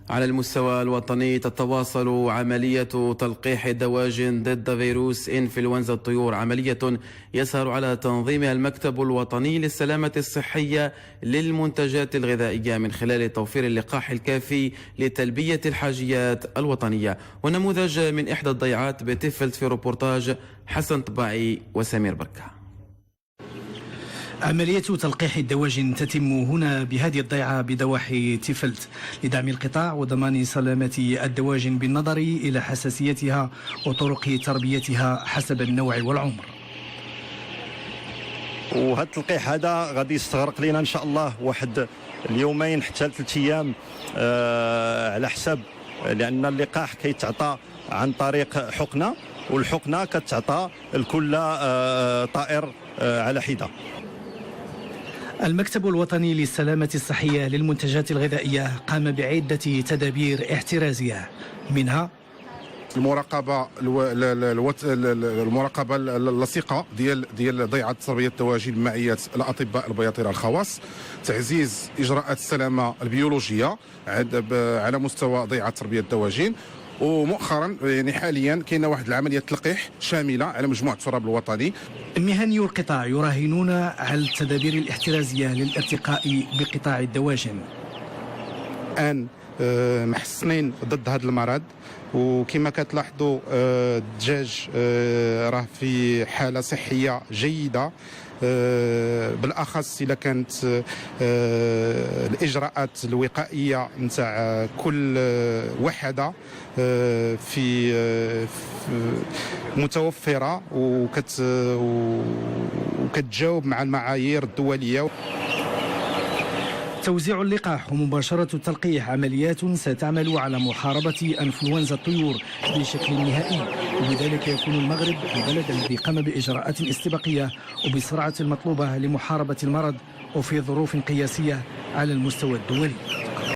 على المستوى الوطني تتواصل عملية تلقيح الدواجن ضد فيروس إنفلونزا الطيور، عملية يسهر على تنظيمها المكتب الوطني للسلامة الصحية للمنتجات الغذائية من خلال توفير اللقاح الكافي لتلبية الحاجيات الوطنية. ونموذج من إحدى الضيعات بتفلت في روبورتاج حسن طباعي وسمير بركة. عملية تلقيح الدواجن تتم هنا بهذه الضيعة بضواحي تفلت لدعم القطاع وضمان سلامة الدواجن بالنظر إلى حساسيتها وطرق تربيتها حسب النوع والعمر. وهذا التلقيح هذا غادي يستغرق لنا ان شاء الله واحد اليومين حتى 3 ايام على حسب، لان اللقاح كيتعطى عن طريق حقنه، والحقنه كتعطى لكل طائر على حده. المكتب الوطني للسلامة الصحية للمنتجات الغذائية قام بعدة تدابير احترازية، منها المراقبه اللصيقه ديال ضيعه تربيه الدواجن معيه الاطباء البياطره الخواص، تعزيز اجراءات السلامه البيولوجيه على مستوى ضيعه تربيه الدواجن. ومؤخرا يعني حاليا كاينه واحد العمليه تلقيح شامله على مجموعه التراب الوطني. مهني القطاع يراهنون على التدابير الاحترازيه للارتقاء بقطاع الدواجن. الان محسنين ضد هذا المرض، وكما كتلاحظوا الدجاج راه في حاله صحيه جيده، بالاخص اذا كانت الاجراءات الوقائيه نتاع كل وحده في متوفره وكتجاوب مع المعايير الدوليه. توزيع اللقاح ومباشرة التلقيح عمليات ستعمل على محاربة أنفلونزا الطيور بشكل نهائي، وبذلك يكون المغرب البلد الذي قام بإجراءات استباقية وبسرعة المطلوبة لمحاربة المرض وفي ظروف قياسية على المستوى الدولي.